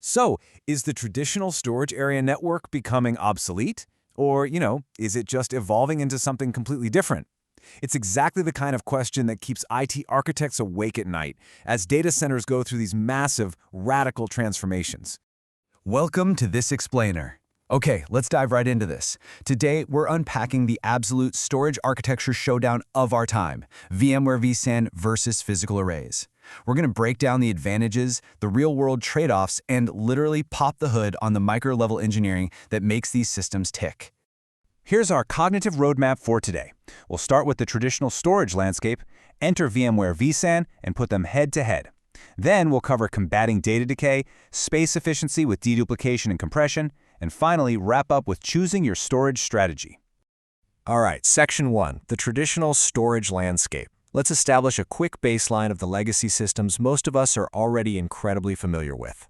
So, is the traditional storage area network becoming obsolete? Or, is it just evolving into something completely different? It's exactly the kind of question that keeps IT architects awake at night as data centers go through these massive, radical transformations. Welcome to This Explainer. Okay, let's dive right into this. Today, we're unpacking the absolute storage architecture showdown of our time, VMware vSAN versus physical arrays. We're going to break down the advantages, the real-world trade-offs, and literally pop the hood on the micro-level engineering that makes these systems tick. Here's our cognitive roadmap for today. We'll start with the traditional storage landscape, enter VMware vSAN, and put them head-to-head. Then we'll cover combating data decay, space efficiency with deduplication and compression, and finally wrap up with choosing your storage strategy. All right, Section 1, the traditional storage landscape. Let's establish a quick baseline of the legacy systems most of us are already incredibly familiar with.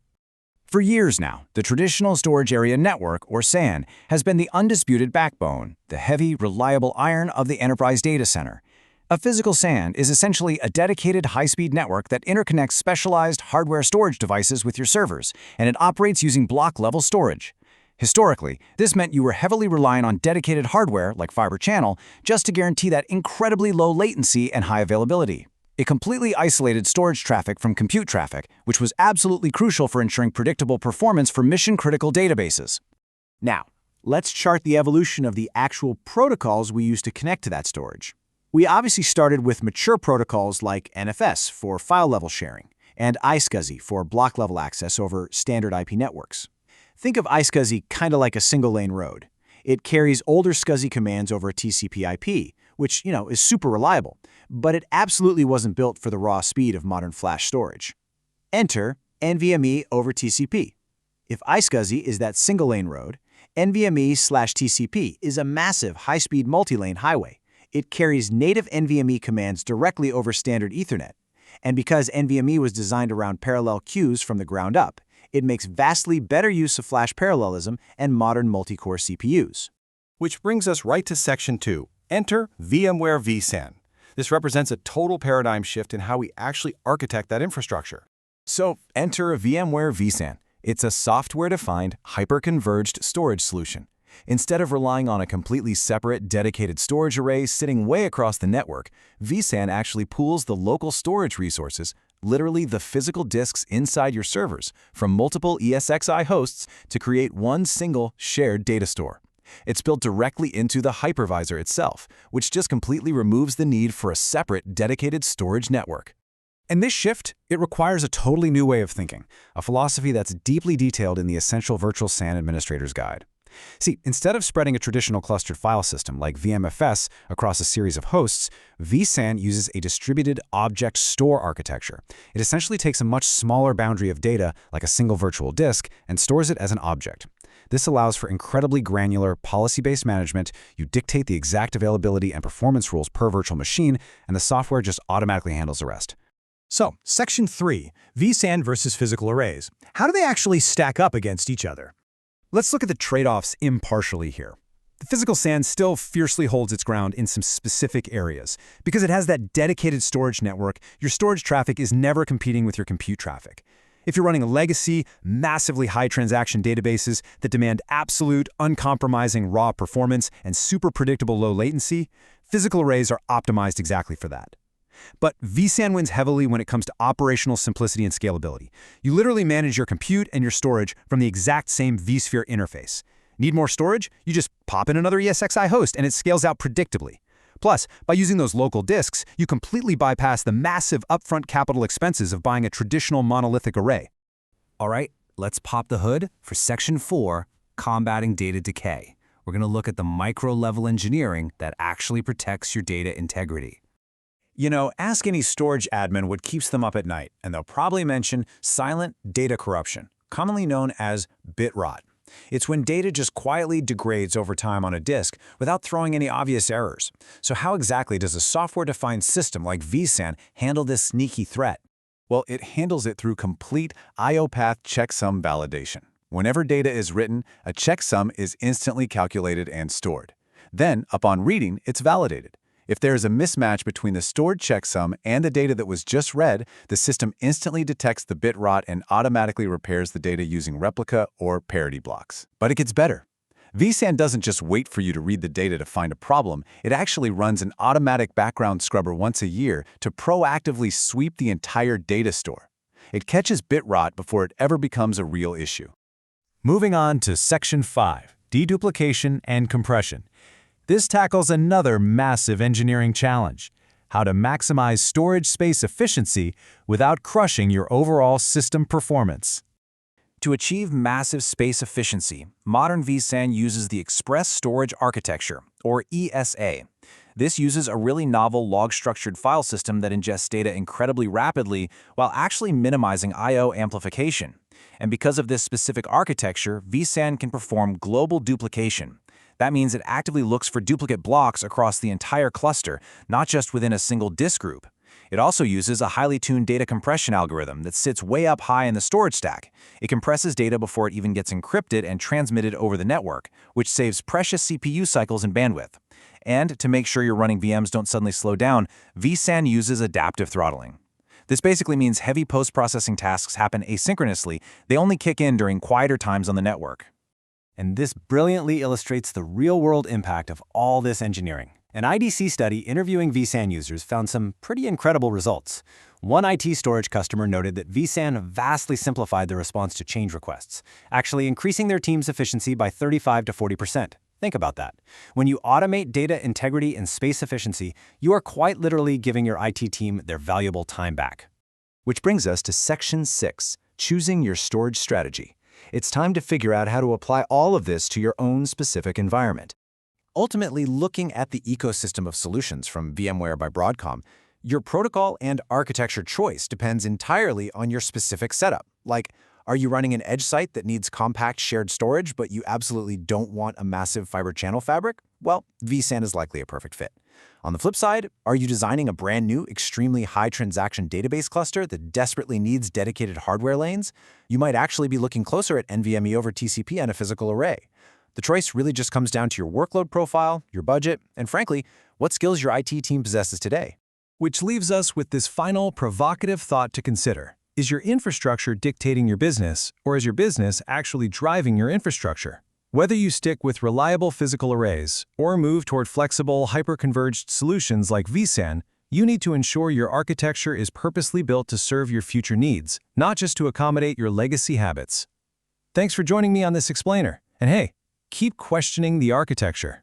For years now, the traditional storage area network, or SAN, has been the undisputed backbone, the heavy, reliable iron of the enterprise data center. A physical SAN is essentially a dedicated high-speed network that interconnects specialized hardware storage devices with your servers, and it operates using block-level storage. Historically, this meant you were heavily reliant on dedicated hardware, like fiber channel, just to guarantee that incredibly low latency and high availability. It completely isolated storage traffic from compute traffic, which was absolutely crucial for ensuring predictable performance for mission-critical databases. Now, let's chart the evolution of the actual protocols we use to connect to that storage. We obviously started with mature protocols like NFS for file-level sharing and iSCSI for block-level access over standard IP networks. Think of iSCSI kind of like a single-lane road. It carries older SCSI commands over TCP/IP, which, is super reliable, but it absolutely wasn't built for the raw speed of modern flash storage. Enter NVMe over TCP. If iSCSI is that single-lane road, NVMe/TCP is a massive high-speed multi-lane highway. It carries native NVMe commands directly over standard Ethernet. And because NVMe was designed around parallel queues from the ground up, it makes vastly better use of flash parallelism and modern multi-core CPUs. Which brings us right to Section 2. Enter VMware vSAN. This represents a total paradigm shift in how we actually architect that infrastructure. So, enter VMware vSAN. It's a software-defined, hyper-converged storage solution. Instead of relying on a completely separate, dedicated storage array sitting way across the network, vSAN actually pools the local storage resources, literally the physical disks inside your servers, from multiple ESXi hosts to create one single shared data store. It's built directly into the hypervisor itself, which just completely removes the need for a separate, dedicated storage network. And this shift, it requires a totally new way of thinking, a philosophy that's deeply detailed in the Essential Virtual SAN Administrator's Guide. See, instead of spreading a traditional clustered file system like VMFS across a series of hosts, vSAN uses a distributed object store architecture. It essentially takes a much smaller boundary of data, like a single virtual disk, and stores it as an object. This allows for incredibly granular, policy-based management. You dictate the exact availability and performance rules per virtual machine, and the software just automatically handles the rest. So, Section 3, vSAN versus physical arrays. How do they actually stack up against each other? Let's look at the trade-offs impartially here. The physical SAN still fiercely holds its ground in some specific areas. Because it has that dedicated storage network, your storage traffic is never competing with your compute traffic. If you're running a legacy, massively high transaction databases that demand absolute, uncompromising raw performance and super predictable low latency, physical arrays are optimized exactly for that. But vSAN wins heavily when it comes to operational simplicity and scalability. You literally manage your compute and your storage from the exact same vSphere interface. Need more storage? You just pop in another ESXi host and it scales out predictably. Plus, by using those local disks, you completely bypass the massive upfront capital expenses of buying a traditional monolithic array. All right, let's pop the hood for Section 4, combating data decay. We're going to look at the micro-level engineering that actually protects your data integrity. Ask any storage admin what keeps them up at night, and they'll probably mention silent data corruption, commonly known as bit rot. It's when data just quietly degrades over time on a disk without throwing any obvious errors. So how exactly does a software-defined system like vSAN handle this sneaky threat? Well, it handles it through complete I/O path checksum validation. Whenever data is written, a checksum is instantly calculated and stored. Then, upon reading, it's validated. If there is a mismatch between the stored checksum and the data that was just read, the system instantly detects the bit rot and automatically repairs the data using replica or parity blocks. But it gets better. vSAN doesn't just wait for you to read the data to find a problem, it actually runs an automatic background scrubber once a year to proactively sweep the entire data store. It catches bit rot before it ever becomes a real issue. Moving on to Section 5, Deduplication and Compression. This tackles another massive engineering challenge: how to maximize storage space efficiency without crushing your overall system performance. To achieve massive space efficiency, modern vSAN uses the Express Storage Architecture, or ESA. This uses a really novel log-structured file system that ingests data incredibly rapidly while actually minimizing I/O amplification. And because of this specific architecture, vSAN can perform global duplication. That means it actively looks for duplicate blocks across the entire cluster, not just within a single disk group. It also uses a highly tuned data compression algorithm that sits way up high in the storage stack. It compresses data before it even gets encrypted and transmitted over the network, which saves precious CPU cycles and bandwidth. And to make sure your running VMs don't suddenly slow down, vSAN uses adaptive throttling. This basically means heavy post-processing tasks happen asynchronously. They only kick in during quieter times on the network. And this brilliantly illustrates the real-world impact of all this engineering. An IDC study interviewing vSAN users found some pretty incredible results. One IT storage customer noted that vSAN vastly simplified the response to change requests, actually increasing their team's efficiency by 35 to 40%. Think about that. When you automate data integrity and space efficiency, you are quite literally giving your IT team their valuable time back. Which brings us to Section 6, Choosing Your Storage Strategy. It's time to figure out how to apply all of this to your own specific environment. Ultimately, looking at the ecosystem of solutions from VMware by Broadcom, your protocol and architecture choice depends entirely on your specific setup. Like, are you running an edge site that needs compact shared storage, but you absolutely don't want a massive fiber channel fabric? Well, vSAN is likely a perfect fit. On the flip side, are you designing a brand new, extremely high transaction database cluster that desperately needs dedicated hardware lanes? You might actually be looking closer at NVMe over TCP and a physical array. The choice really just comes down to your workload profile, your budget, and frankly, what skills your IT team possesses today. Which leaves us with this final provocative thought to consider. Is your infrastructure dictating your business, or is your business actually driving your infrastructure? Whether you stick with reliable physical arrays or move toward flexible, hyper-converged solutions like vSAN, you need to ensure your architecture is purposely built to serve your future needs, not just to accommodate your legacy habits. Thanks for joining me on this explainer. And hey, keep questioning the architecture.